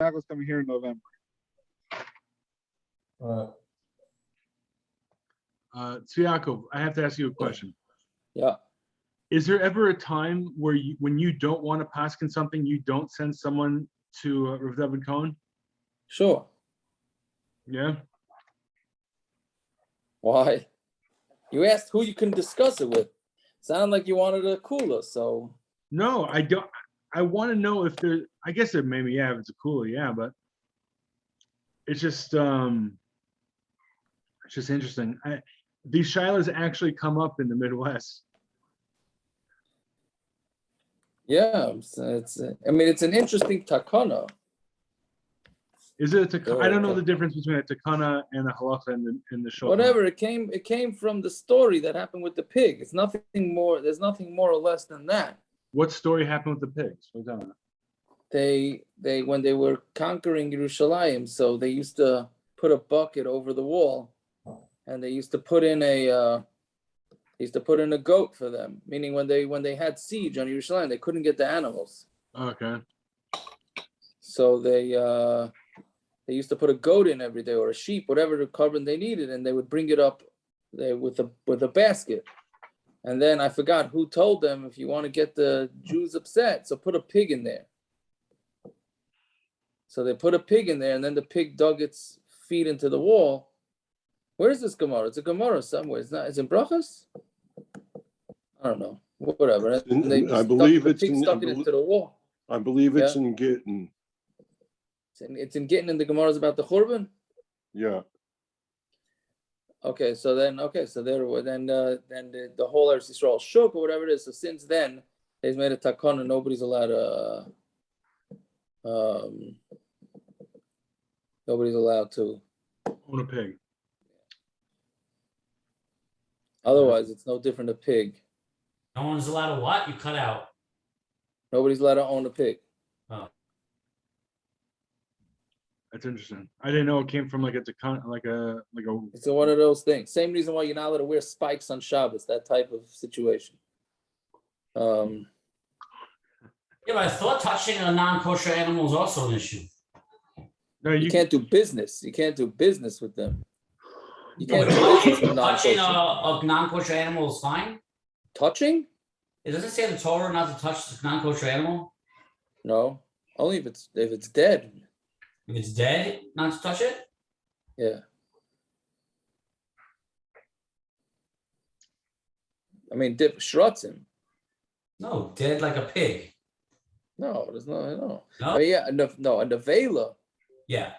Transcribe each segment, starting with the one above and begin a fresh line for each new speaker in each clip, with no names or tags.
Shavuos coming here in November.
Tzviakov, I have to ask you a question.
Yeah.
Is there ever a time where when you don't want to paskin something, you don't send someone to Rav David Cohen?
Sure.
Yeah.
Why? You asked who you can discuss it with. Sound like you wanted a cooler, so.
No, I don't. I want to know if there. I guess it maybe if it's a cooler, yeah, but it's just interesting. These shilas actually come up in the Midwest.
Yeah, it's I mean, it's an interesting takana.
Is it a takana? I don't know the difference between a takana and a halacha in the shulchan.
Whatever, it came from the story that happened with the pig. It's nothing more. There's nothing more or less than that.
What story happened with the pigs? What are you talking about?
They when they were conquering Yerushalayim, so they used to put a bucket over the wall, and they used to put in a goat for them. Meaning when they had siege on Yerushalayim, they couldn't get the animals.
Okay.
So they used to put a goat in every day or a sheep, whatever the carbon they needed, and they would bring it up there with a basket. And then I forgot who told them, if you want to get the Jews upset, so put a pig in there. So they put a pig in there, and then the pig dug its feet into the wall. Where is this Gemara? It's a Gemara somewhere. It's not. It's in Brachas. I don't know. Whatever.
I believe it's
stuck it into the wall.
I believe it's in Gittin.
It's in Gittin, and the Gemara is about the Churban.
Yeah.
Okay, so there, then the whole Eretz Yisrael shook or whatever it is. So since then, they've made a takana, and nobody's allowed to
Own a pig.
Otherwise, it's no different a pig.
No one's allowed to what? You cut out.
Nobody's allowed to own a pig.
Oh.
That's interesting. I didn't know it came from like a takana, like a.
It's one of those things. Same reason why you're not allowed to wear spikes on Shabbos. That type of situation.
Yeah, but I thought touching a non-kosher animal is also an issue.
No,
you can't do business. You can't do business with them. You
No,
can't do business with
touching
non-kosher.
a non-kosher animal is fine.
Touching?
It doesn't say in the Torah not to touch the non-kosher animal.
No, only if it's dead.
If it's dead, not to touch it.
Yeah. I mean, dip shrutzim.
No, dead like a pig.
No, there's no.
No?
Oh, yeah, no, a nevela.
Yeah.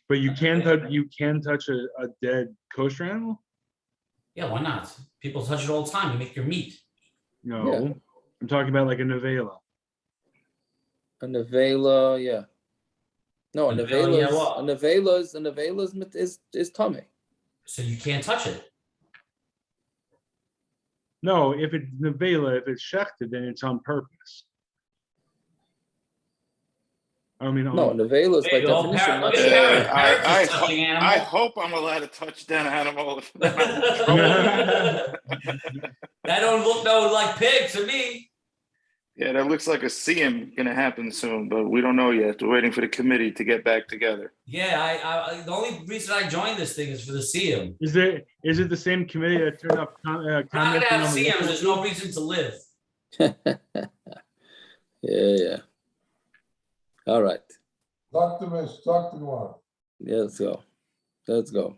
But you can touch a dead kosher animal.
Yeah, why not? People touch it all the time. You make your meat.
No,
Yeah.
I'm talking about like a nevela.
A nevela, yeah. No, a nevela.
Yeah, what?
A nevela is tummy.
So you can't touch it.
No, if it's nevela, if it's shechted, then it's on purpose. I mean,
No, a nevela is by
There you go.
definition not
Parrot's a touching animal.
I hope I'm allowed to touch that animal.
That don't look no like pig to me.
Yeah, that looks like a siyum gonna happen soon, but we don't know yet. We're waiting for the committee to get back together.
Yeah, I the only reason I joined this thing is for the CM.
Is it the same committee that turned up commenting
I'm not gonna have
on the
CMs. There's no reason to live.
Yeah. All right.
Talk to me, talk to one.
Yeah, let's go.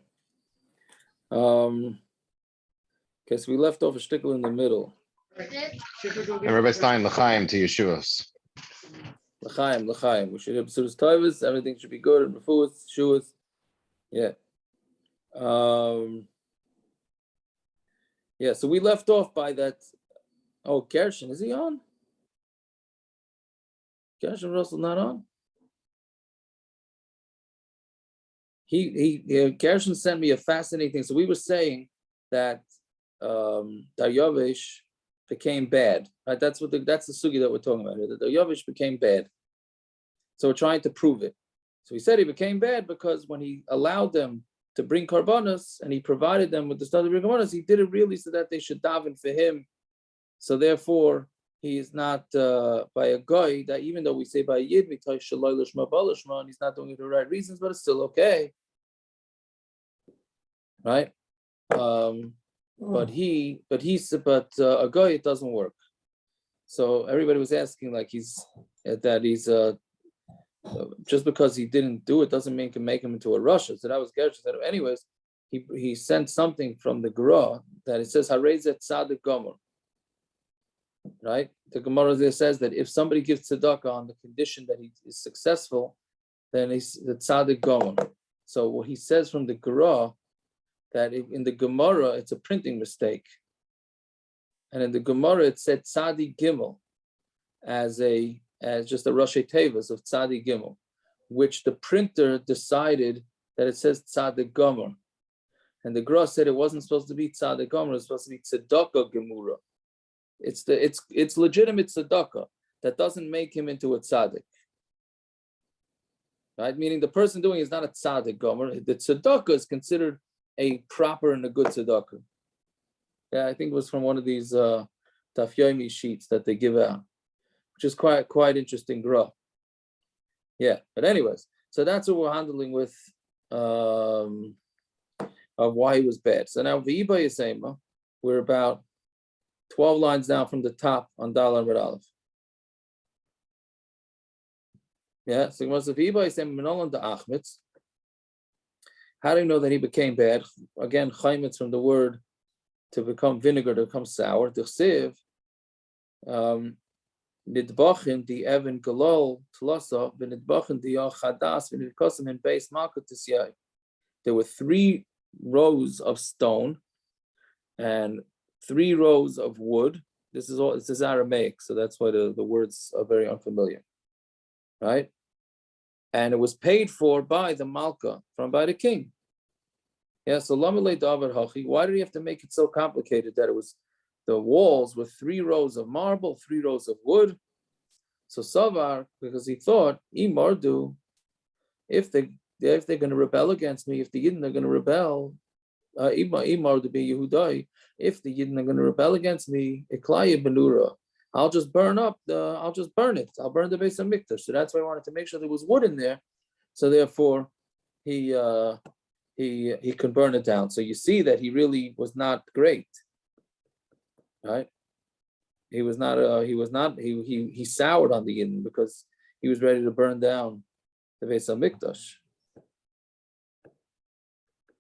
Guess we left off a shtickle in the middle.
And Rabbi Stein, l'chaim to Yeshuos.
L'chaim. We should have B'suras Tovos. Everything should be good. And Refuos, Shuos. Yeah. Yeah, so we left off by that. Oh, Gershon, is he on? Gershon Russell not on? Gershon sent me a fascinating thing. So we were saying that Daryavish became bad. Right? That's the sugi that we're talking about here. That Daryavish became bad. So we're trying to prove it. So he said he became bad because when he allowed them to bring Korbanos and he provided them with the stuff to bring Korbanos, he did it really so that they should daven for him. So therefore, he is not by a guy that even though we say by a yid, and he's not doing it for the right reasons, but it's still okay, right? But a guy, it doesn't work. So everybody was asking, like he's just because he didn't do it doesn't make him into a Russia. So that was Gersh. Said, anyways, he sent something from the Gemara that it says Harezet Tzadik Gomer. Right? The Gemara there says that if somebody gives tzedakah on the condition that he is successful, then he's the Tzadik Gomer. So what he says from the Gemara, that in the Gemara it's a printing mistake, and in the Gemara it said Tzadik Gimel as just a Rashi Tevas of Tzadik Gimel, which the printer decided that it says Tzadik Gomer, and the Gemara said it wasn't supposed to be Tzadik Gomer, it was supposed to be Tzedakah Gemura. It's legitimate tzedakah that doesn't make him into a tzaddik, right? Meaning the person doing it is not a tzaddik gomer. The tzedakah is considered a proper and a good tzedakah. Yeah, I think it was from one of these Daf Yomi sheets that they give out, which is quite interesting graph. Yeah, but anyways, so that's what we're handling with of why he was bad. So now V'iba Yisema, we're about 12 lines down from the top on Dal and Red Aleph. Yeah, so how do you know that he became bad? Again, chaimitz from the word to become vinegar, to become sour. Nidbachin the Evan Galol Tlasa, Nidbachin the Chadas, Nidkosim in Beis Malkut Tisyai. There were 3 rows of stone and 3 rows of wood. This is Aramaic, so that's why the words are very unfamiliar, right? And it was paid for by the Malka, by the king. Yeah, so Lamalei Davar Hachi, why did he have to make it so complicated that it was the walls with 3 rows of marble, 3 rows of wood? So Savar, because he thought, Imardu, if they're going to rebel against me, if the yidden are going to rebel, Imardu be Yehudai, if the yidden are going to rebel against me, Iklaya Benura, I'll just burn it. I'll burn the Beis hamikdash. So that's why I wanted to make sure there was wood in there. So therefore, he could burn it down. So you see that he really was not great, right? He soured on the yidden because he was ready to burn down the Beis hamikdash.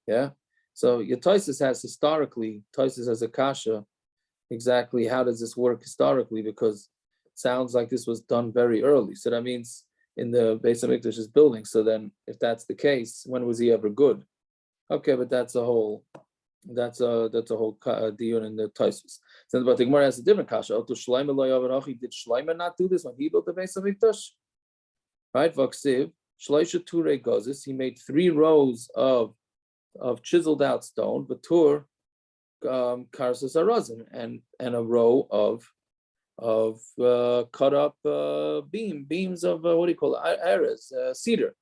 Yeah. So your Taisus has a kasha, exactly how does this work historically, because it sounds like this was done very early. So that means in the Beis hamikdash's building. So then if that's the case, when was he ever good? Okay, but that's a whole deal in the Taisus. So but the Gemara has a different kasha. Did Shlomo not do this when he built the Beis hamikdash? Right? Vaksiv, Shloisha Ture Gozis, he made 3 rows of chiseled out stone, Vatur Karsas Arazin, and a row of cut up beams of what do you call it? Aras, cedar,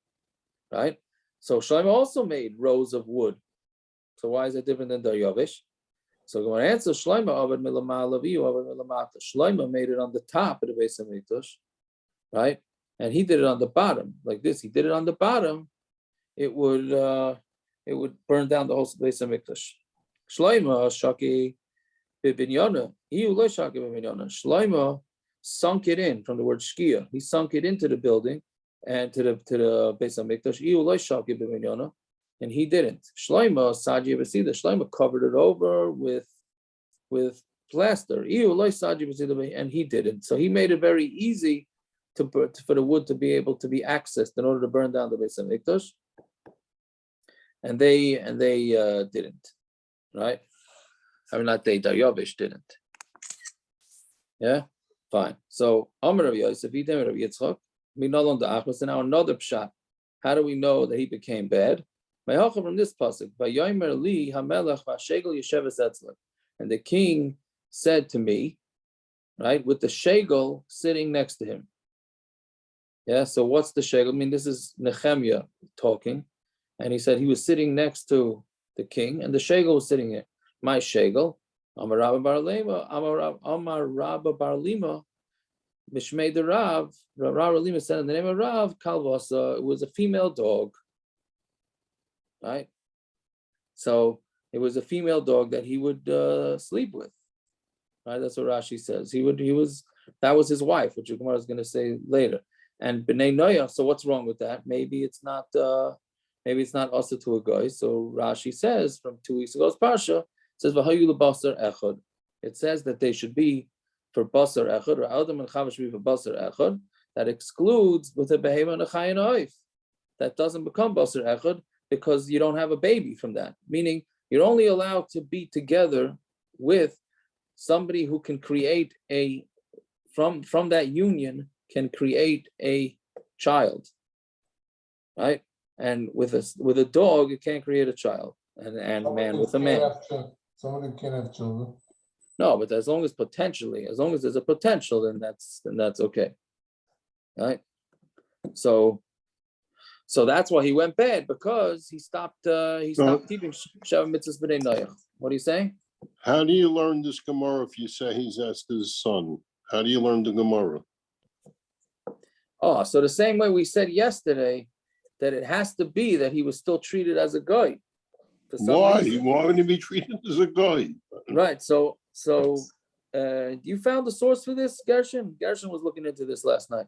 right? So Shlomo also made rows of wood. So why is it different than Daryavish? So I'm going to answer Shlomo Avad Milamah Laviu Avad Milamata. Shlomo made it on the top of the Beis hamikdash, right? And he did it on the bottom, like this. He did it on the bottom. It would burn down the whole Beis hamikdash. Shlomo Shaki Bibinyana. Shlomo sunk it in from the word shkia. He sunk it into the building and to the Beis hamikdash. And he didn't. Shlomo Saji Basida. Shlomo covered it over with plaster. And he didn't. So he made it very easy for the wood to be able to be accessed in order to burn down the Beis hamikdash. And they didn't, right? I mean, not they, Daryavish didn't. Yeah, fine. So Amar Rav Yosef, Idem Rav Yitzchak, Minalon Da'achmas, and now another pshat. How do we know that he became bad? From this pasuk, Vayomer li hamelech v'ashegel yesheves etzlek, and the king said to me, right, with the shegel sitting next to him. Yeah. So what's the shegel? I mean, this is Nehemiah talking. And he said he was sitting next to the king, and the shegel was sitting here. My shegel, Amar Rabba Bar Lima, Mishmei the Rav Relima said in the name of Rav Kalvasa, it was a female dog. Right? So it was a female dog that he would sleep with. Right? That's what Rashi says. That was his wife, which Gemara is going to say later. And B'nai Noach, so what's wrong with that? Maybe it's not also to a guy. So Rashi says from 2 weeks ago's parsha, it says V'hayu l'basar echad. It says that they should be for basar echad, or Adam and Chava should be for basar echad. That excludes with a behema and a chay and a oif. That doesn't become basar echad because you don't have a baby from that. Meaning you're only allowed to be together with somebody who can create from that union can create a child, right? And with a dog, it can't create a child, and man with a man.
Somebody can have children.
No, but as long as there's a potential, then that's okay, right? So that's why he went bad, because he stopped keeping Shavuos mitzvahs b'nei Noach. What are you saying?
How do you learn this Gemara if you say he's Esther's son? How do you learn the Gemara?
Oh, so the same way we said yesterday that it has to be that he was still treated as a guy.
Why? Why would he be treated as a guy?
Right. So you found the source for this, Gershon? Gershon was looking into this last night.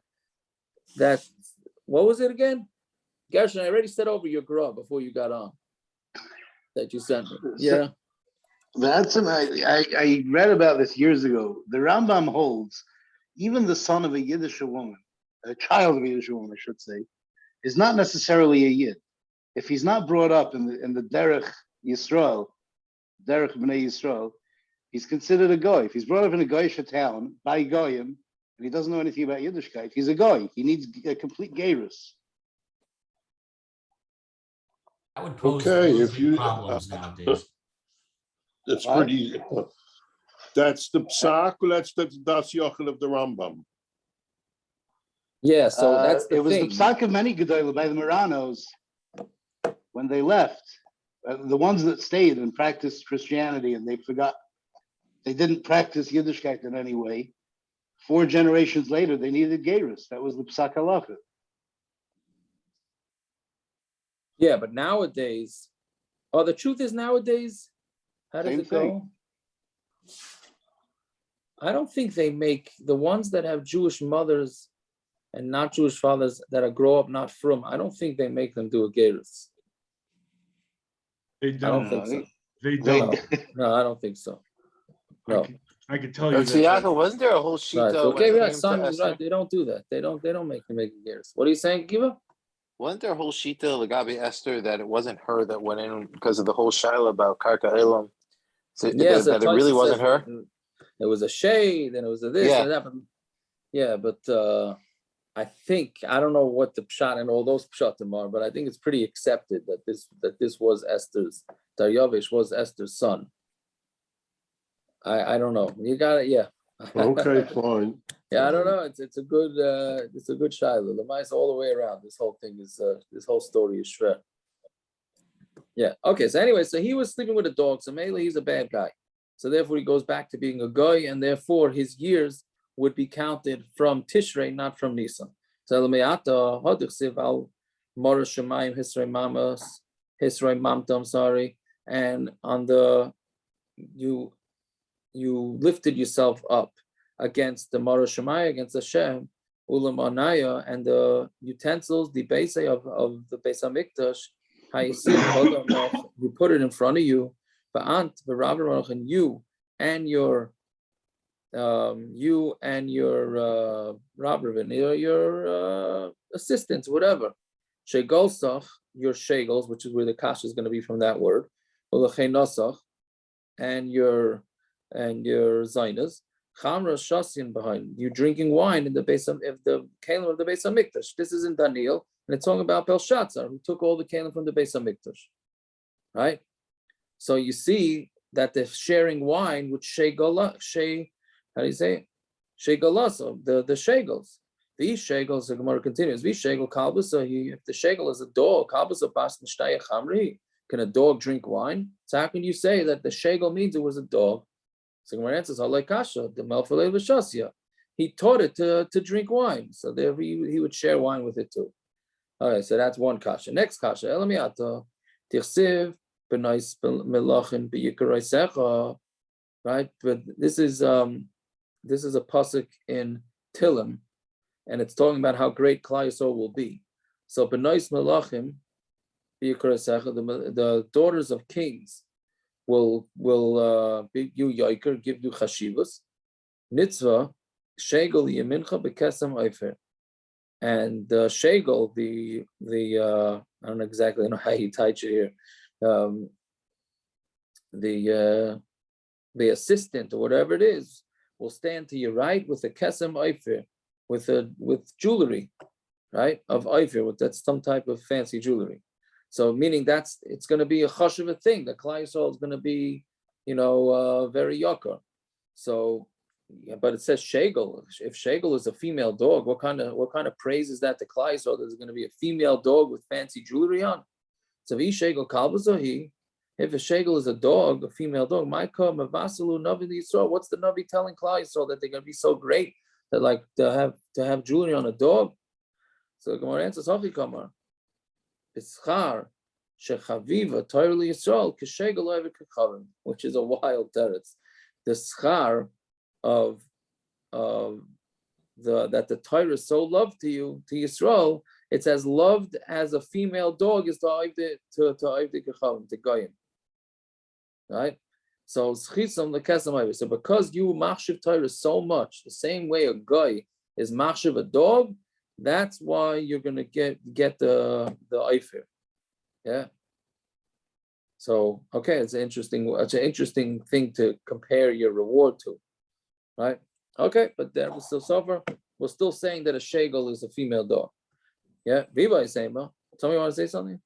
What was it again? Gershon, I already said over your grub before you got on that you sent me. Yeah.
I read about this years ago. The Rambam holds even the son of a Yiddish woman, a child of a Yiddish woman, I should say, is not necessarily a Yid. If he's not brought up in the Derech Yisrael, Derech B'nai Yisrael, he's considered a goy. If he's brought up in a goyish town by goyim and he doesn't know anything about Yiddishkeit, he's a goy. He needs a complete gerus.
That would pose problems nowadays.
That's pretty. That's the psak, or that's the das yochel of the Rambam.
Yeah, so that's the
it was
thing.
the psak of many gedolim by the Maranos when they left. The ones that stayed and practiced Christianity and they didn't practice Yiddishkeit in any way. 4 generations later, they needed gerus. That was the psak halacha.
Yeah, but nowadays, the truth is nowadays, how does it go? I don't think they make the ones that have Jewish mothers and not Jewish fathers that grow up not from. I don't think they make them do a gerus.
They don't.
I don't think so.
They don't.
No, I don't think so. No.
I could tell you.
Yaakov, wasn't there a whole sheet?
Right. Okay, right. Son is right. They don't do that. They don't make them make a gerus. What are you saying, Kiva?
Wasn't there a whole sheet of Lagabi Esther that it wasn't her that went in because of the whole shaila about Karka Elam? So
yes,
that it really wasn't her.
It was a shade, and it was a this and that. But I think I don't know what the pshat and all those pshatim are, but I think it's pretty accepted that this was Esther's. Daryavish was Esther's son. I don't know. You got it, yeah.
Okay, fine.
Yeah, I don't know. It's a good shaila. The mice all the way around. This whole thing is this whole story is shver. Yeah. Okay. So anyway, so he was sleeping with a dog. So mainly he's a bad guy. So therefore he goes back to being a goy, and therefore his years would be counted from Tishrei, not from Nisan. So Elameata Hodichsiv al Mor Shemayim Hisrei Mamtam. Sorry, and on the you lifted yourself up against the Mor Shemayim, against Hashem, Ulam Anaya, and the utensils, the Beis of the Beis hamikdash. You put it in front of you, and you and your assistants, whatever. Shegolsach, your shegels, which is where the kash is going to be from that word. And your zainas. Chamra shasin behind you drinking wine in the base of the kalim of the Beis hamikdash. This is in Daniel. And it's talking about Belshazzar, who took all the kalim from the Beis hamikdash, right? So you see that they're sharing wine with how do you say? Shegalasa, the shegels. These shegels, the Gemara continues, these shegel kalbasa, if the shegel is a dog, kalbasa bas nishtaya chamri, can a dog drink wine? So how can you say that the shegel means it was a dog? So Gemara answers, Halei kasha, the melfalei v'shasya. he taught it to drink wine. So there he would share wine with it too. All right, so that's one kasha. Next kasha, Elamiata, Tirsiv, Benais Melachin, Biyikarasecha, right? But this is a pasuk in Tillim, and it's talking about how great Klal Yisrael will be. So Benais Melachim, Biyikarasecha, the daughters of kings will give you yoiker, give you chashivas, mitzvah, shegel yemincha bekesam oifer. And the shegel, the I don't know exactly know how you touch it here, the assistant or whatever it is will stand to your right with a kesem oifer, with jewelry, right, of oifer, that's some type of fancy jewelry. So meaning it's going to be a chashuva thing. The Klal Yisrael is going to be, very yakar. So. Yeah, but it says shegel. If shegel is a female dog, what kind of praise is that to Klal Yisrael? There's going to be a female dog with fancy jewelry on. So shegel kalbazahi. If a shegel is a dog, a female dog, Maika mavasalu navi Yisrael. What's the navi telling Klal Yisrael that they're going to be so great that like to have jewelry on a dog? So the Gemara answers Hachi Kamar. Ischar shechaviva Torah Yisrael keshegel over kechavim, which is a wild teretz. The schar of that the Torah is so loved to Yisrael, it's as loved as a female dog is to Kechavim, to Goyim. Right? So so because you machshiv Torah so much, the same way a guy is machshiv a dog, that's why you're gonna get the oifer. Yeah. So it's an interesting thing to compare your reward to. Right? Okay, but there was still suffer. We're still saying that a shegel is a female dog. Yeah, Viva is saying, tell me, you want to say something?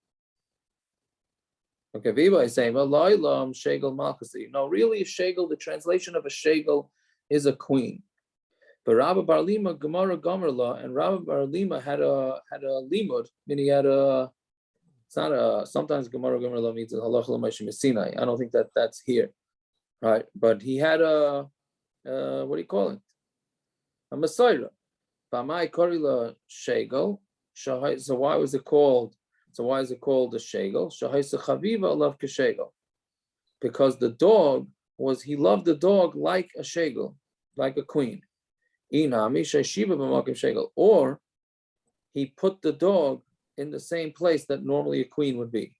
Okay, Viva is saying, Lailam shegel malchasi. No, really, a shegel. The translation of a shegel is a queen. But Rabbi Bar Lima Gemara Gomerla, and Rabbi Bar Lima had a limud. Meaning he had a. It's not a. Sometimes Gemara Gomerla means halacha l'maishim Sinai. I don't think that's here, right? But he had a. What do you call it? A Messiah. Bamai Korila Shegel. So why is it called a Shegel? Shahaisa Chaviva love Keshegel. Because the dog he loved the dog like a Shegel, like a queen. Inami Sheshiva B'makim Shegel. Or he put the dog in the same place that normally a queen would be.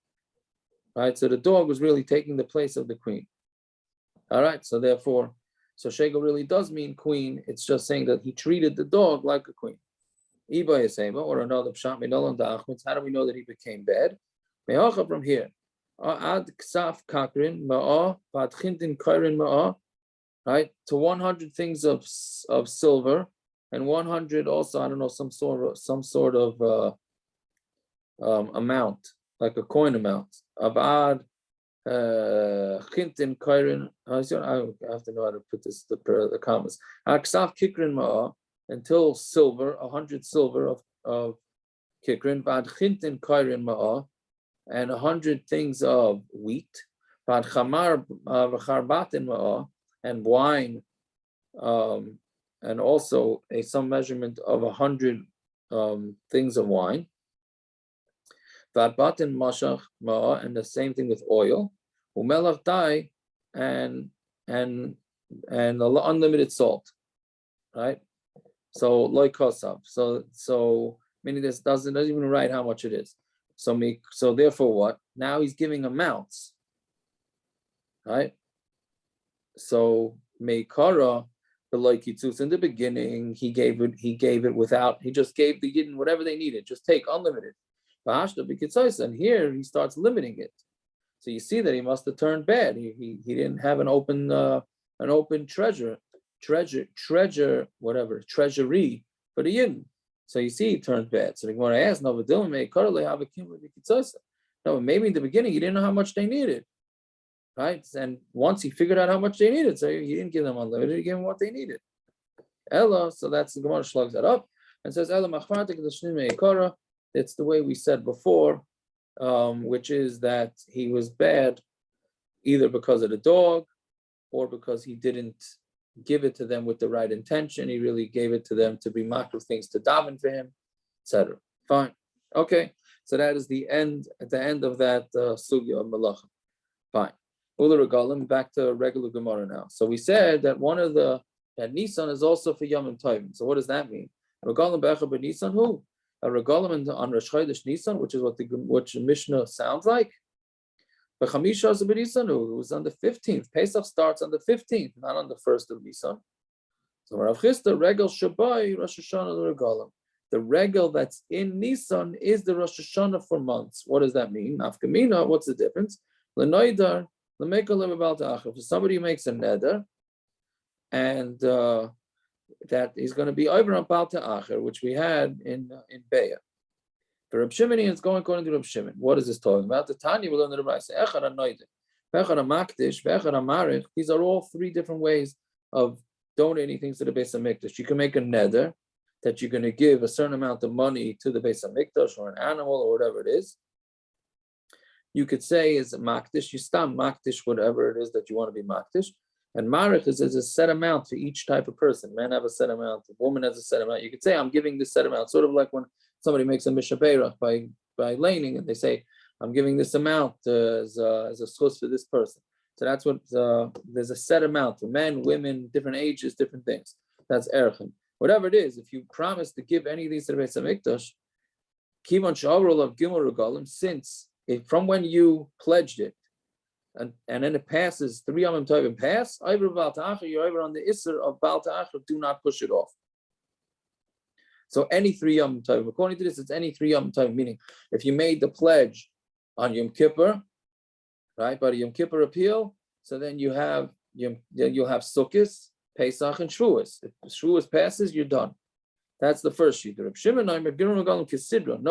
Right? So the dog was really taking the place of the queen. All right, so therefore, shegel really does mean queen. It's just saying that he treated the dog like a queen. Iba Yisema, or another pshat minolan da'achmitz. How do we know that he became bad? Me'acha from here. Ad ksaf kakrin ma'ah, bad chintin kairin ma'ah, right? To 100 things of silver, and 100 also, I don't know, some sort of amount, like a coin amount. Abad Chintin Kairin. I have to know how to put this the commas. Aksaf Kikrin Ma'a, until silver, 100 silver of Kikrin. Bad Chintin Kairin Ma'a, and 100 things of wheat. Bad Chamar V'charbatin Ma'a, and wine, and also some measurement of 100 things of wine. Vadbatin mashach ma'a, and the same thing with oil. Umelach dai, and unlimited salt, right? So like kosav. So meaning this doesn't even write how much it is. So therefore what? Now he's giving amounts, right? So meikara like in the beginning he gave it without. He just gave the yidden whatever they needed. Just take unlimited. And here he starts limiting it. So you see that he must have turned bad. He didn't have an open treasury for the yidden. So you see he turned bad. So they want to ask, no, maybe in the beginning he didn't know how much they needed. Right? And once he figured out how much they needed, so he didn't give them unlimited, he gave them what they needed. Ella, so that's the Gemara slugs that up and says, Ella machmatik l'shnim meikara. It's the way we said before, which is that he was bad either because of the dog or because he didn't give it to them with the right intention. He really gave it to them to be makro things to daven for him, etc. Fine. Okay. So that is the end, at the end of that sugya of malacha. Fine. Ula regalim, back to regular Gemara now. So we said that that Nisan is also for Yom Tovim. So what does that mean? Regalim be'echa b'Nisan who? A regalim on Rosh Chodesh Nisan, which is what the Mishnah sounds like. But Chamisha is b'Nisan who? It was on the 15th. Pesach starts on the 15th, not on the 1st of Nisan. So Rav Chisda regel shabai Rosh Hashana regalim. The regel that's in Nisan is the Rosh Hashana for months. What does that mean? Nafkamina, what's the difference? L'noidar, l'mekal lebal ta'achar. If somebody makes a neder, and that is going to be over on Baal Ta'achar, which we had in Beis. For Reb Shimon, it's going according to Reb Shimon. What is this talking about? The Tanya will learn the Rebbe say, Echad HaNoideh, Echad HaMakdish, Echad HaMarich. These are all three different ways of donating things to the Beis HaMikdash. You can make a neder that you're going to give a certain amount of money to the Beis HaMikdash or an animal or whatever it is. You could say is Makdish, you stam Makdish, whatever it is that you want to be Makdish. And marich is a set amount for each type of person. Men have a set amount, a woman has a set amount. You could say, I'm giving this set amount, sort of like when somebody makes a mishaberach by laning, and they say, I'm giving this amount as a sukkos for this person. So that's what, there's a set amount for men, women, different ages, different things. That's erchen. Whatever it is, if you promise to give any of these to the Beis HaMikdash, kivon sha'avrol of gimel regalim, since from when you pledged it, and then it passes 3 yomim tovim pass, over Baal Ta'achar, you're over on the Isser of Baal Ta'achar, do not push it off. So any 3 yomim tovim, according to this, it's any 3 yomim tovim, meaning if you made the pledge on Yom Kippur, right, by the Yom Kippur appeal, so then you'll have sukkos, pesach, and Shavuos. If Shavuos passes, you're done. That's the first sheet. Reb Shimon, no,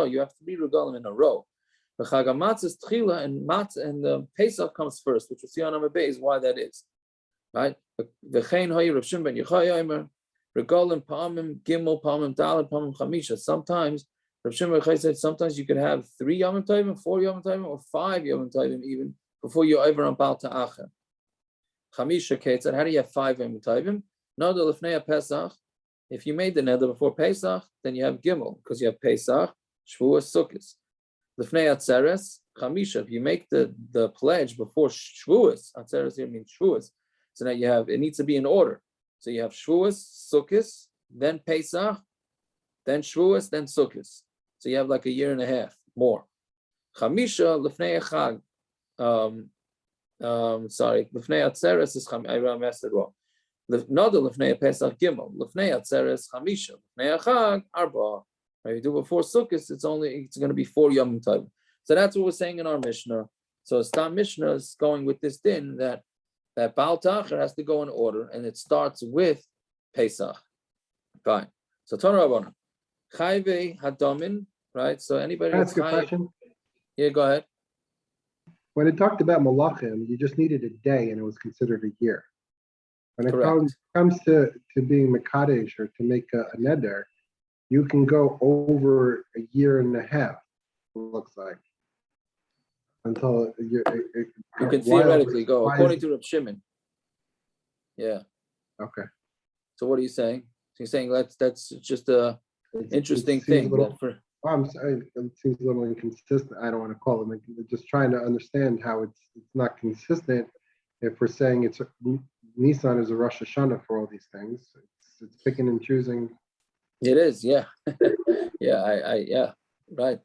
you have 3 regalim in a row. The Chag HaMatzah is Tchila, and the Pesach comes first, which we'll see on Amud Beis why that is, right? V'chein hayu Reb Shimon ben Yochai Yomer regalim pa'amim gimel pa'amim daled pa'amim chamisha. Sometimes Reb Shimon ben Yochai said sometimes you could have 3 yomim tovim, 4 yomim tovim, or 5 yomim tovim even before you're over on Baal Ta'achar. Chamisha Ketzad, how do you have 5 yomim tovim? Nodal lefnei Pesach. If you made the neder before Pesach, then you have gimel because you have Pesach, Shavuos, sukkos. Lefnei Atzeres, Chamisha. If you make the pledge before Shavuos, Atzeres here means Shavuos. So now you have, it needs to be in order. So you have Shavuos, sukkos, then Pesach, then Shavuos, then sukkos. So you have like a year and a half more. Chamisha, Lefnei Chag. Sorry, Lefnei Atzeres is I messed it wrong. Nada Lefnei Pesach Gimel, Lefnei Atzeres Chamisha, Lefnei Chag Arba. If you do before sukkos, it's going to be 4 yomim tovim. So that's what we're saying in our Mishnah. So Stam Mishnah is going with this din that Baal Ta'achar has to go in order, and it starts with Pesach. Fine. So Tana Rabbanan, Chayve Hadamin, right? So anybody
that's a good question.
Yeah, go ahead.
When it talked about Malachim, you just needed a day, and it was considered a year. When it comes to being Mekadesh or to make a neder, you can go over a year and a half, it looks like. Until you
can theoretically go, according to Reb Shimon. Yeah.
Okay.
So what are you saying? So you're saying that's just a interesting thing.
I'm sorry, it seems a little inconsistent. I don't want to call it. Just trying to understand how it's not consistent. If we're saying it's Nisan is a Rosh Hashana for all these things, it's picking and choosing.
It is, yeah, yeah, right.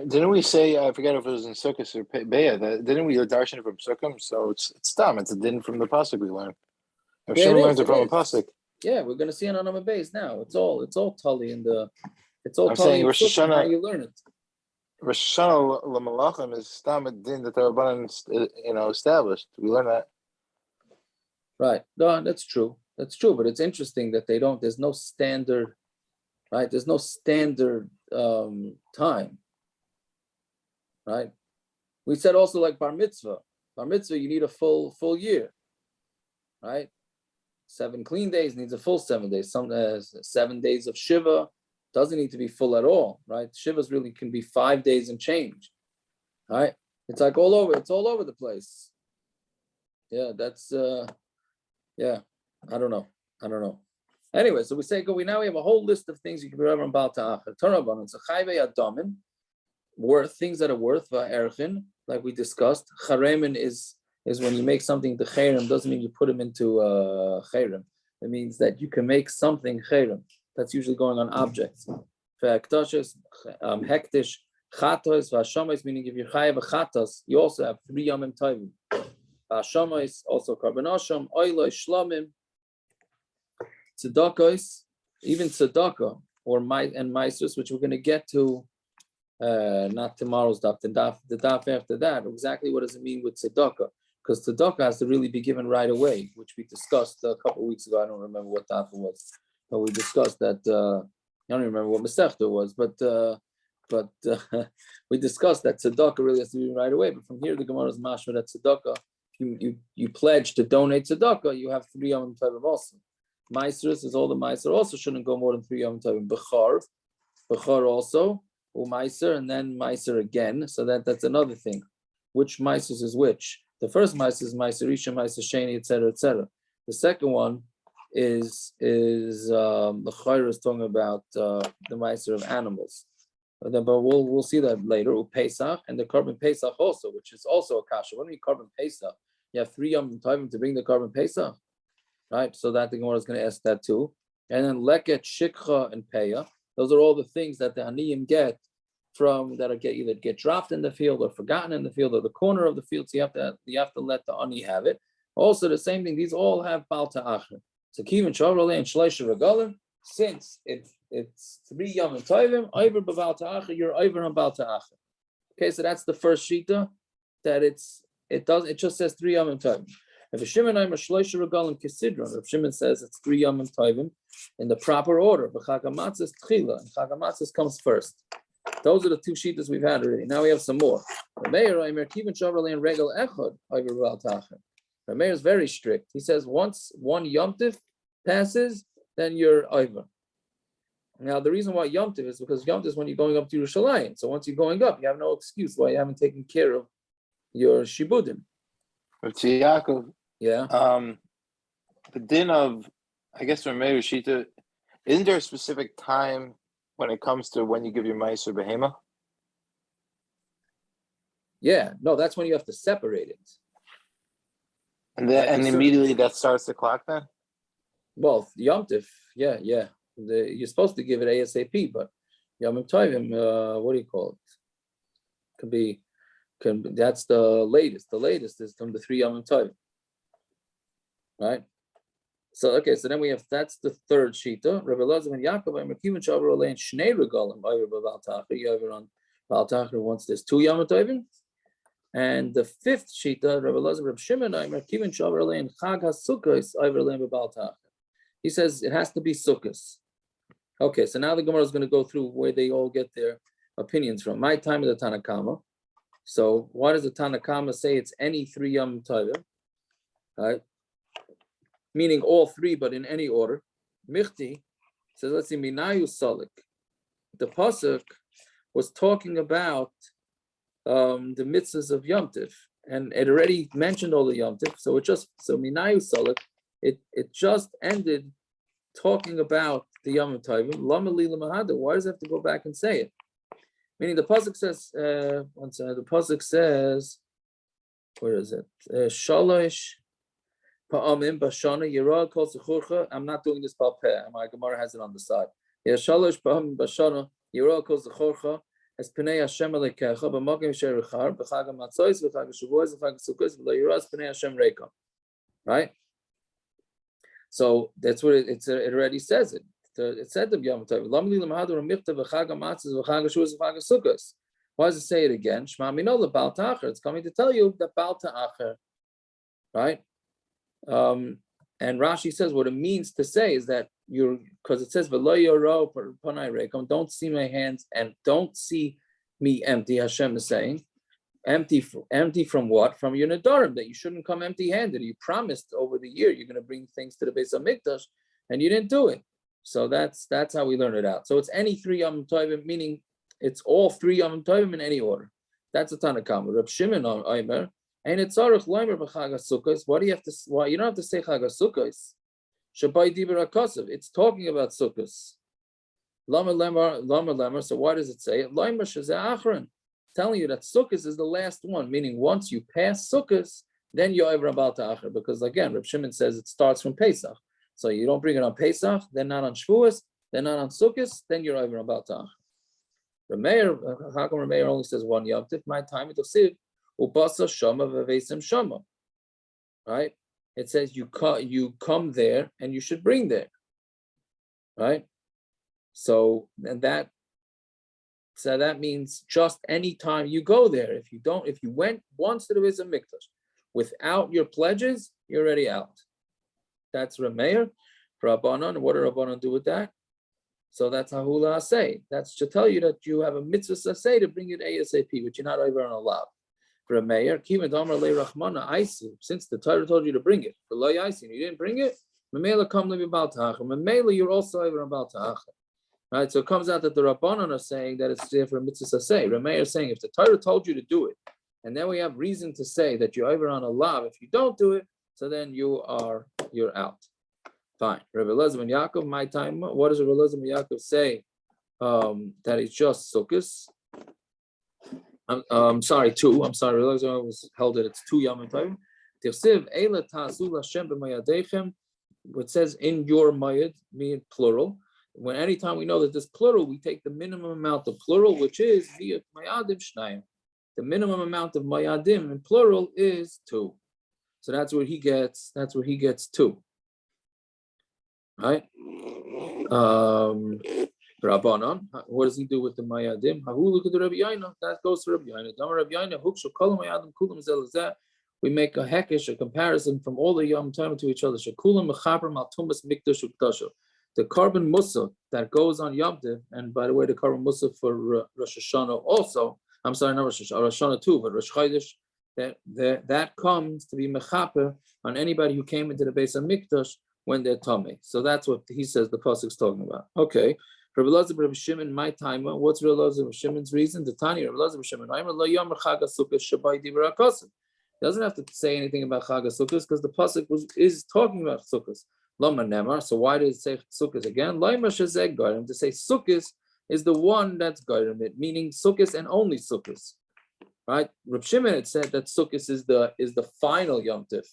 Didn't we say, I forget if it was in sukkos or Beis, didn't we darshan from sukkos? So it's dumb. It's a din from the pasuk we learned. If Shimon learns it from a pasuk.
Yeah, we're going to see it on Amud Beis now. It's all tully in the. It's all
I'm
tully
saying
in
Rosh
Sukkot, how
Hashana.
you learn it.
Rosh Hashana l'malachim is stam a din that the Rabbanan established. We learn that.
Right. No, that's true. That's true. But it's interesting that they don't. There's no standard. Right. There's no standard time. Right. We said also like bar mitzvah. Bar mitzvah, you need a full year. Right. 7 clean days needs a full 7 days. Some 7 days of shiva doesn't need to be full at all. Right. Shivas really can be 5 days and change. Right. It's like all over. It's all over the place. Yeah. That's yeah. I don't know. Anyway, so we now we have a whole list of things you can be over on Baal Ta'achar. Torah so chayvei adamin, worth things that are worth va'erchin, like we discussed. Charemin is when you make something to cherem, doesn't mean you put them into cherem. It means that you can make something cherem. That's usually going on objects. Hektish, chatos, v'hashamis, meaning if you're chayav a chatos, you also have 3 yomim tovim. V'hashamis, also korbanos, oiloi, shlomim, tzedakos, even tzedakah, or meisers, which we're going to get to, not tomorrow's daf, the daf after that. Exactly what does it mean with tzedakah? Because tzedakah has to really be given right away, which we discussed a couple of weeks ago. I don't remember what daf it was, but we discussed that. I don't remember what masechta was, but we discussed that tzedakah really has to be right away. But from here, the Gemara is mashma that tzedakah, you pledge to donate tzedakah, you have 3 yomim tovim also. Meisers is all the meiser also shouldn't go more than 3 yomim tovim. Bechar also, meiser, and then meiser again. So that's another thing. Which meisers is which? The first meiser is meiser isha, meiser sheni, etc., etc. The second one is the chayr is talking about the meiser of animals. But we'll see that later. Pesach and the korban pesach also, which is also a kasha. When we korban pesach, you have 3 yomim tovim to bring the korban pesach, right? So that the Gemara is going to ask that too. And then leket, shikha, and peya. Those are all the things that the aniyim get from that either get dropped in the field or forgotten in the field or the corner of the field. So you have to let the ani have it. Also, the same thing. These all have Baal Ta'achar. So kivin shavrale and shleisha regalim. Since it's 3 yomim tovim, over b'Baal Ta'achar, you're over on Baal Ta'achar. Okay, so that's the first shita. That it just says 3 yomim tovim. If Shimon shleisha regalim kisidron, if Shimon says it's 3 yomim tovim in the proper order, b'chagamatzis tchila, and chagamatzis comes first. Those are the 2 shitas we've had already. Now we have some more. Rameir is very strict. He says once 1 Yom Tif passes, then you're over. Now the reason why Yom Tif is because Yom Tif is when you're going up to Yerushalayim. So once you're going up, you have no excuse why you haven't taken care of your shibudim.
Yaakov,
yeah.
The din of, I guess, Rameir Shita, isn't there a specific time when it comes to when you give your meiser behema?
Yeah, no, that's when you have to separate it.
And then immediately that starts the clock then?
Well, Yom Tif, yeah. You're supposed to give it ASAP, but Yom Tovim, what do you call it? That's the latest. The latest is from the 3 Yom Tovim. Right? So then we have, that's the third shita. Rabbi Elazar and Yaakov and Merkivin Shavar Olein Shnei Regalim over Baal Ta'achar. You over on Baal Ta'achar once there's 2 Yom Tovim. And the 5th shita, Rabbi Elazar Rabbi Shimon and Merkivin Shavar Olein Chag HaSukkos over Olein Baal Ta'achar. He says it has to be sukkos. Okay, so now the Gemara is going to go through where they all get their opinions from. My time is the Tanakama. So why does the Tanakama say it's any 3 Yom Tovim? Right? Meaning all 3, but in any order. Michti says, let's see, Minayu Salik. The pasuk was talking about the mitzvahs of Yom Tif, and it already mentioned all the Yom Tif. So Minayu Salik, it just ended talking about the Yom Tovim. Lama Lila Mahada. Why does it have to go back and say it? Meaning the pasuk says, where is it? Shalosh. I'm not doing this by peh. My Gemara has it on the side. Shalosh pa'amim b'shana yirah kol zechorcha es pnei Hashem alekecha b'makom asher ichar b'chag hamatzos b'chag Shavuos b'chag sukkos v'lo yirah es pnei Hashem reikam. Right. So that's what it already says it. It said the Yom Tov. Lamli l'mahadu ramichta b'chag hamatzos b'chag Shavuos b'chag sukkos. Why does it say it again? Shema minol Baal Ta'achar. It's coming to tell you that Baal Ta'achar. Right. And Rashi says what it means to say is that because it says v'lo yoro panai rekom, don't see my hands and don't see me empty. Hashem is saying, empty from what? From your nedarim, that you shouldn't come empty-handed. You promised over the year you're going to bring things to the Beis hamikdash, and you didn't do it. So that's how we learn it out. So it's any 3 Yom Tovim, meaning it's all 3 Yom Tovim in any order. That's a Tanakama. Reb Shimon Omer. And it's Arach Loimer b'Chag HaSukkos. Why do you have to? Why you don't have to say Chag HaSukkos? Shabai Dibur HaKosav. It's talking about sukkos. Lama lemar. So why does it say it? Lemar shezeh achron. Telling you that sukkos is the last one, meaning once you pass sukkos, then you're over about ta'achar. Because again, Reb Shimon says it starts from Pesach. So you don't bring it on Pesach, then not on Shavuos, then not on sukkos, then you're over about ta'achar. Rameir, how come Rameir only says one Yom Tif? My time it siv ubasa shama v'veisim shama. Right? It says you come there and you should bring there. Right? So that means just any time you go there. If you went once to the Beis hamikdash without your pledges, you're already out. That's Rameir. Rabbanon, what do Rabbanon do with that? So that's Hahula Asay. That's to tell you that you have a mitzvah Asay to bring it ASAP, which you're not over on a lav. Rameir, Kima Damar Le Rachmana Aisu, since the Torah told you to bring it, but Lo Aisu, you didn't bring it, Mamela come live about Ta'achar. Mamela, you're also over about Ta'achar. Right, so it comes out that the Rabbanon are saying that it's there for a mitzvah Asay. Rameir is saying if the Torah told you to do it, and then we have reason to say that you're over on a lav, if you don't do it, so then you're out. Fine. Rabbi Elazar ben Yaakov, my time. What does Rabbi Elazar ben Yaakov say? That it's just sukkos. I'm sorry, two. I'm sorry. Rabbi Elazar was held that it's two yomim time. Tirsiv eila ta'asu l'Hashem b'mayadechem. What says in your mayad, mean plural. When anytime we know that this plural, we take the minimum amount of plural, which is via mayadim shnayim. The minimum amount of mayadim in plural is 2. So that's where he gets. That's where he gets 2. Right? Rabbanon. What does he do with the mayadim? Look at the Rabbi Yaina. That goes to Rabbi Yaina. We make a hekesh, a comparison from all the yom time to each other. The carbon musa that goes on Yom Tiv, and by the way, the carbon musa for Rosh Hashana also. I'm sorry, not Rosh Hashana, Rosh Hashana too, but Rosh Chodesh. That comes to be mechaper on anybody who came into the Beis hamikdash when they're tummy. So that's what he says the pasuk's talking about. Okay. Rabbi Elazar Rabbi Shimon, my timer. What's Rabbi Elazar Rabbi Shimon's reason? The Tanya Rabbi Elazar Rabbi Shimon. Doesn't have to say anything about Chag HaSukkos because the pasuk is talking about sukkos. Lama nemar. So why did it say sukkos again? Lama shezeg garim. To say sukkos is the one that's garim it, meaning sukkos and only sukkos. Right? Rabbi Shimon had said that sukkos is the final Yom Tif.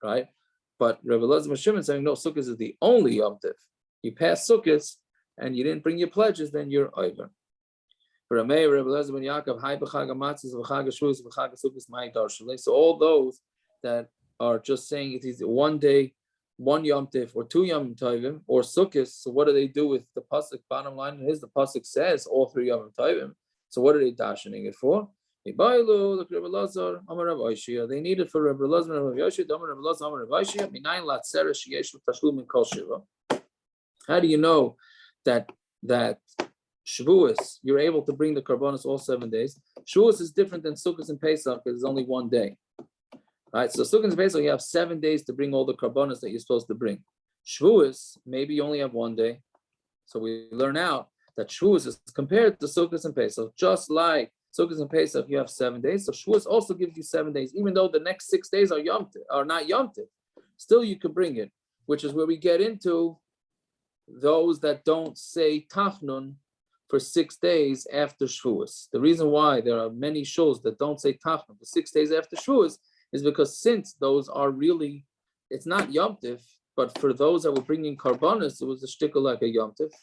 Right? But Rabbi Elazar Rabbi Shimon saying no, sukkos is the only Yom Tif. You pass sukkos and you didn't bring your pledges, then you're over. So all those that are just saying it is one day, one Yom Tif, or 2 Yom Tovim, or Sukkos, so what do they do with the pasuk? Bottom line is the pasuk says all 3 Yom Tovim. So what are they dashing it for? They need it for Rabbi Elazar and Rabbi Yoshi. How do you know that Shavuos, you're able to bring the Korbanos all 7 days? Shavuos is different than sukkos and pesach because it's only 1 day. Right? So sukkos and pesach, you have 7 days to bring all the Korbanos that you're supposed to bring. Shavuos, maybe you only have 1 day. So we learn out that Shavuos is compared to sukkos and pesach, just like sukkos and pesach, you have 7 days. So Shavuos also gives you 7 days, even though the next 6 days are not Yom Tiv. Still, you can bring it, which is where we get into those that don't say Tachnun for 6 days after Shavuos. The reason why there are many shows that don't say Tachnun for 6 days after Shavuos is because since those are really, it's not Yom Tiv, but for those that were bringing Korbanos, it was a shtickle like a Yom Tiv.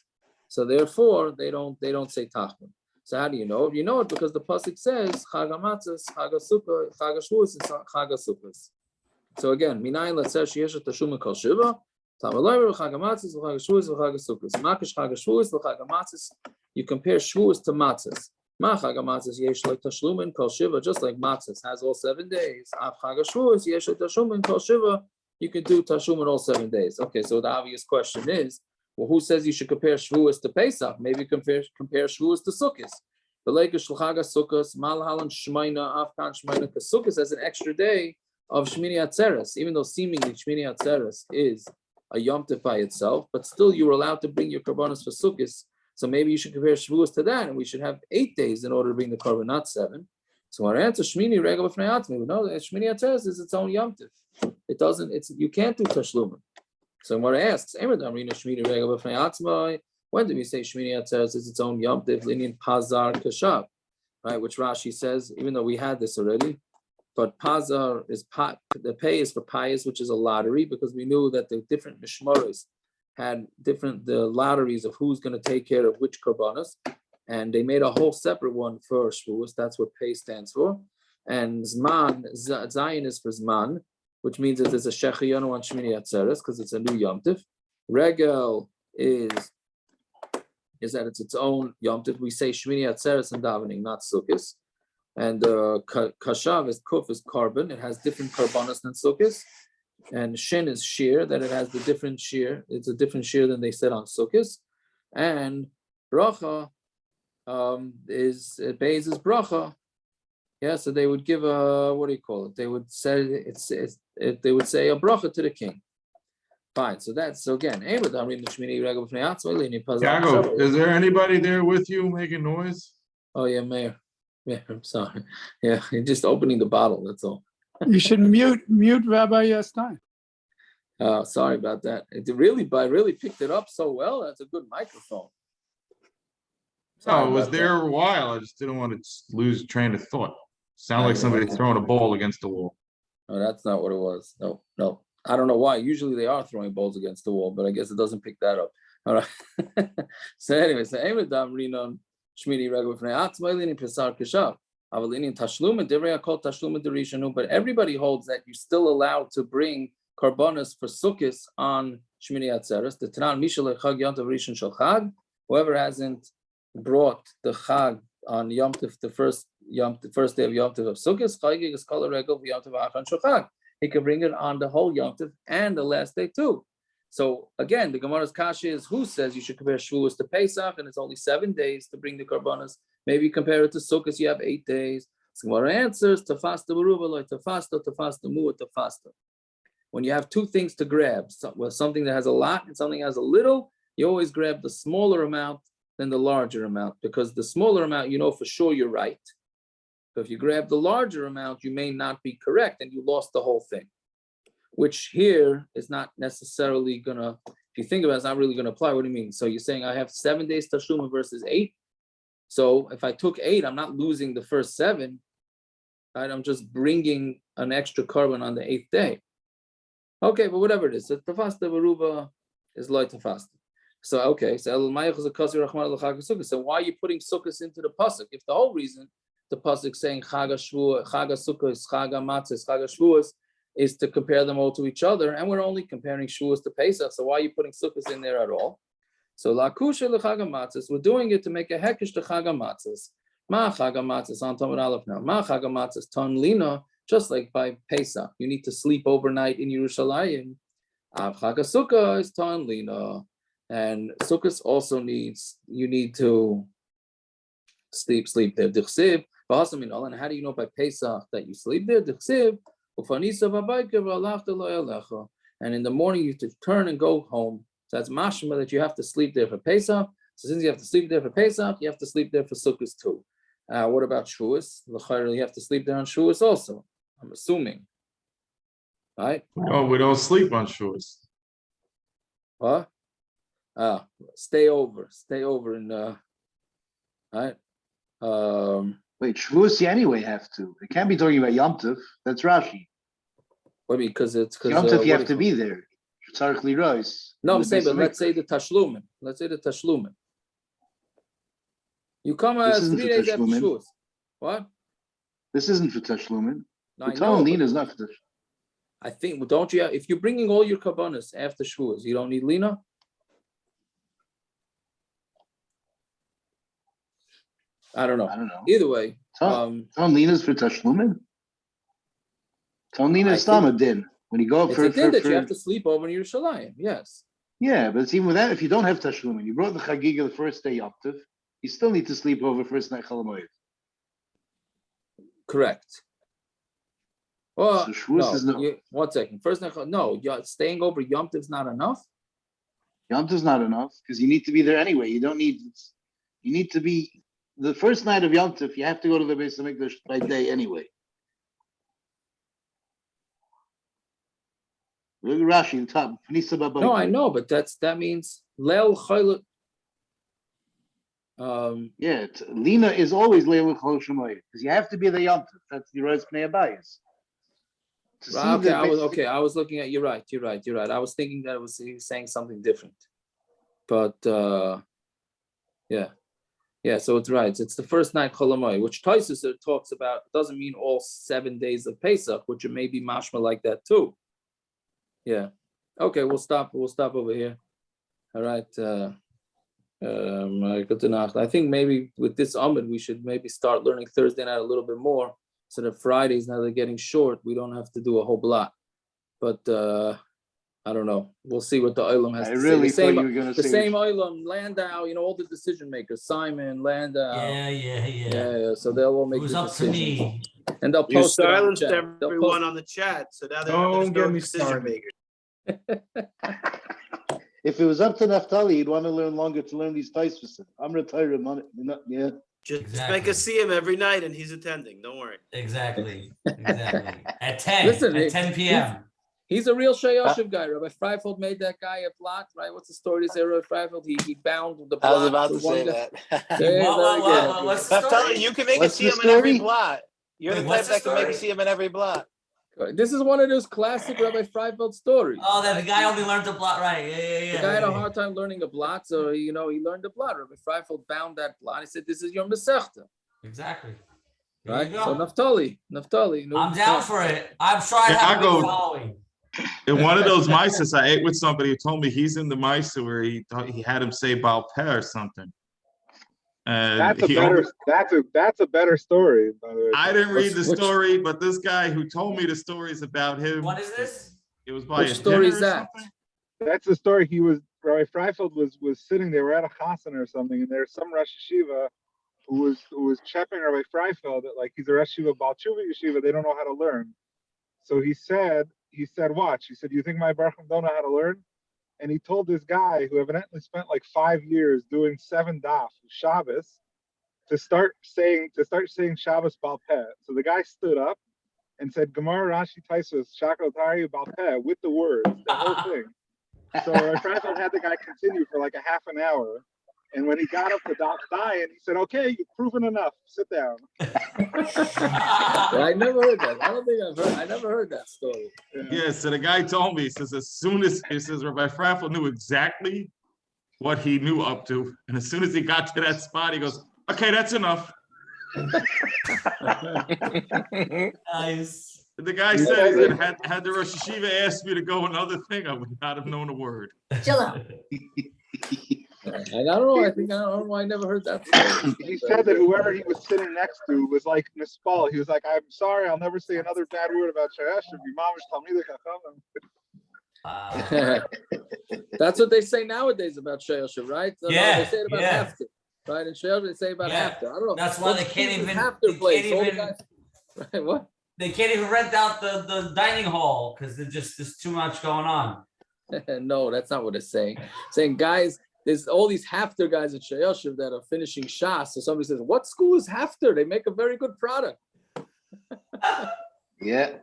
So therefore, they don't say Tachnun. So how do you know? You know it because the pasuk says Chag HaMatzos, Chag HaSukkos, Chag HaShavuos, and Chag HaSukkos. So again, Minayin Latzer Sheyesh Tashum Kol Shiva. You compare Shavuos to matzos. Just like matzos has all 7 days. You can do tashumin all 7 days. Okay, so the obvious question is, well, who says you should compare Shavuos to Pesach? Maybe compare Shavuos to sukkos. Because sukkos has an extra day of Shmini Atzeres, even though seemingly Shmini Atzeres is a Yom Tov by itself, but still you were allowed to bring your Korbanos for sukkos. So maybe you should compare Shavuos to that, and we should have 8 days in order to bring the Korban, not 7. So our answer, Shmini Regel B'fnei Atzmi, we know that Shmini Atzeres is its own Yom Tov. It doesn't. You can't do Tashlumin. So Gemara asks, when do we say Shmini Atzeres is its own Yom Tiv, Linian Pazar Kashav, right? Which Rashi says, even though we had this already, but Pazar is the pay is for pious, which is a lottery, because we knew that the different mishmaros had the lotteries of who's going to take care of which Korbanos, and they made a whole separate one for Shavuos. That's what pay stands for. And Zman, Zayin is for Zman, which means that there's a Shechianu on Shmini Atzeres because it's a new Yom Tiv. Regel is that it's its own Yom Tiv. We say Shmini Atzeres and davening, not sukkos. And Kashav is Kuf is carbon. It has different Korbanos than sukkos. And Shin is shear, that it has the different shear. It's a different shear than they said on sukkos. And Bracha is Beis is Bracha. Yeah, so they would give a, what do you call it? They would say they would say a bracha to the king. Fine. So again.
Yago, is there anybody there with you making noise?
Oh yeah, Mayor. Yeah, I'm sorry. Yeah, you're just opening the bottle. That's all.
You should mute Rabbi Stein.
Sorry about that. I really picked it up so well. That's a good microphone.
No, it was there a while. I just didn't want to lose train of thought. Sound like somebody throwing a ball against the wall.
No, that's not what it was. No. I don't know why. Usually they are throwing balls against the wall, but I guess it doesn't pick that up. All right. So anyway, Shmini Regel B'fnei Atzmai Pesar Keshav. Avalinian Tashlum and Divrei Akol Tashlum and Derishanu. But everybody holds that you're still allowed to bring Korbanos for sukkos on Shmini Atzeres. The Tanan Mishal Chag Yom Tov Rishon Shel Chag. Whoever hasn't brought the Chag on Yom Tov, the first day of Yom Tov of Sukkos, Chagig is called a Regel Yom Tov Achan Shel Chag. He can bring it on the whole Yom Tov and the last day too. So again, the Gemara's kasha is who says you should compare Shavuos to Pesach and it's only 7 days to bring the Korbanos. Maybe compare it to Sukkos, you have 8 days. So Gemara answers, Tafasta Baruba, like Tafasta Mu, Tafasta. When you have two things to grab, something that has a lot and something that has a little, you always grab the smaller amount than the larger amount, because the smaller amount, you know for sure you're right. But if you grab the larger amount, you may not be correct and you lost the whole thing. Which here is not necessarily gonna, if you think about it, it's not really gonna apply. What do you mean? So you're saying I have 7 days Tashluma versus 8. So if I took 8, I'm not losing the first 7. Right? I'm just bringing an extra carbon on the 8th day. Okay, but whatever it is, so Tafasta Baruba is loy Tafasta. So okay, so why are you putting sukkos into the pasuk? If the whole reason the pasuk saying Chag HaShavuos, Chag HaSukkos, Chag HaMatzos, Chag HaShavuos is to compare them all to each other, and we're only comparing Shavuos to Pesach. So why are you putting sukkos in there at all? So Lakusha leChag HaMatzos, we're doing it to make a hekesh to Chag HaMatzos. Ma Chag HaMatzos on Tamid Aleph now. Ma Chag HaMatzos ton lina, just like by Pesach, you need to sleep overnight in Yerushalayim. Av Chag HaSukkah is ton lina, and sukkos also you need to sleep there. Dichsiv, and how do you know by Pesach that you sleep there? Dichsiv. And in the morning you have to turn and go home. So that's mashma that you have to sleep there for Pesach. So since you have to sleep there for Pesach, you have to sleep there for Sukkos too. What about Shavuos? You have to sleep there on Shavuos also, I'm assuming. Right?
No, we don't sleep on Shavuos.
What? Stay over in right?
Wait, Shavuos you anyway have to. It can't be talking about Yom Tov. That's Rashi.
What do you mean? Because
Yom Tov you have to be there.
No, I'm saying, but let's say the Tashlumin. You come 3 days after Shavuos. What?
This isn't for Tashlumin.
No,
the Lina is not for Tashlumin.
I think, don't you? If you're bringing all your Korbanos after Shavuos, you don't need Lina? I don't know. Either way.
Lina's for Tashlumin? Lina is Stama din. When you go up
it's a din that you have to sleep over in Yerushalayim, yes.
Yeah, but it's even with that, if you don't have Tashlumin, you brought the Chagiga the first day Yom Tov, you still need to sleep over first night Chol HaMoed.
Correct. Well,
so
1 second. First night, staying over Yom Tov is not enough?
Yom Tov is not enough, because you need to be there anyway. You need to be, the first night of Yom Tov, you have to go to the Beis hamikdash by day anyway. Look at Rashi on top. Nisa Babayis.
No, I know, but that means Leil Chaylut.
Yeah, Lina is always Leil Chol Shemayim because you have to be the Yom Tov. That's the Rosh Pnei Abayis.
Okay, I was looking at. You're right. I was thinking that he was saying something different, but yeah. So it's right. It's the first night Cholamoy, which Taisus talks about. Doesn't mean all 7 days of Pesach, which it may be mashma like that too. Yeah. Okay, we'll stop over here. All right. Good enough. I think maybe with this Amud, we should maybe start learning Thursday night a little bit more, so that Fridays, now they're getting short, we don't have to do a whole lot. But I don't know. We'll see what the Olam has to
really
say.
thought you were going to
The
say
same Olam, Landau, all the decision makers, Simon, Landau. Yeah. So they'll all make
It was
the
up to
decisions.
me.
And they'll
You
post it on the
silenced
chat.
everyone on the chat, so now there's
Don't
no
get me
decision
started.
makers.
If it was up to Naphtali, he'd want to learn longer to learn these Taisus. I'm retired. Yeah.
Just make us see him every night, and he's attending. Don't worry.
Exactly. At 10.
Listen,
at 10 p.m.
He's a real Shayoshev guy. Rabbi Freifeld made that guy a blot, right? What's the story to say, Rabbi Freifeld? He bound the blot.
I was about to say that.
What's the story?
You can make it see him in every blot. You're the type that can make it see him in every blot.
This is one of those classic Rabbi Freifeld stories.
Oh, that the guy only learned the blot, right? Yeah.
The guy had a hard time learning a blot, so he learned the blot. Rabbi Freifeld bound that blot. He said, "This is your Masechta."
Exactly.
Right. So Naphtali.
I'm down for it. I'm sure I have a good following.
In one of those mices, I ate with somebody who told me he's in the mice where he had him say Baal Peh or something. And
that's a better story. By the way.
I didn't read the story, but this guy who told me the story is about him.
What is this?
It was by
which story is that?
That's the story. Rabbi Freifeld was sitting there. We're at a Hashanah or something, and there's some Rosh Yeshiva who was chepping Rabbi Freifeld that like he's a Rosh Yeshiva, Baal Tshuva Yeshiva. They don't know how to learn. So he said, watch. He said, "You think my Baruchim don't know how to learn?" And he told this guy who evidently spent like 5 years doing 7 daf Shabbos to start saying Shabbos Baal Peh. So the guy stood up and said Gemara Rashi Taisus Shakal Tari Baal Peh with the words, the whole thing. So Freifeld had the guy continue for like a half an hour. And when he got up to Daf Dayan, he said, "Okay, you've proven enough. Sit down."
I never heard that. I never heard that story.
Yeah, so the guy told me, he says, Rabbi Freifeld knew exactly what he knew up to. And as soon as he got to that spot, he goes, "Okay, that's enough."
Nice.
The guy said, had the Rosh Yeshiva asked me to go another thing, I would not have known a word.
Chill out.
I don't know. I don't know why I never heard that story.
He said that whoever he was sitting next to was like Nispal. He was like, "I'm sorry, I'll never say another bad word about Shayashiv. Your mom was Talmidei Chachamim."
That's what they say nowadays about Shayashiv, right? So
Yeah.
They say it about Haftar, right? In Shayashiv, they say about Haftar. I don't know.
That's why they can't even.
Right? What?
They can't even rent out the dining hall because there's too much going on.
No, that's not what it's saying. It's saying, guys, there's all these Haftar guys at Shayashiv that are finishing Shas. So somebody says, "What school is Haftar? They make a very good product."
Yeah.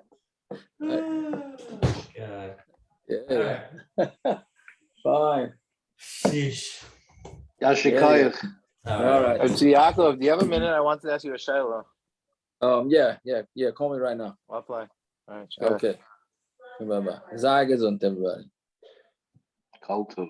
God.
Yeah. Fine.
Sheesh.
Yashikayach.
All right.
So Yaakov, do you have a minute? I wanted to ask you a shayla.
Yeah. Call me right now.
I'll play. All right.
Okay. Bye-bye. Sei gesund, everybody.
Kultur.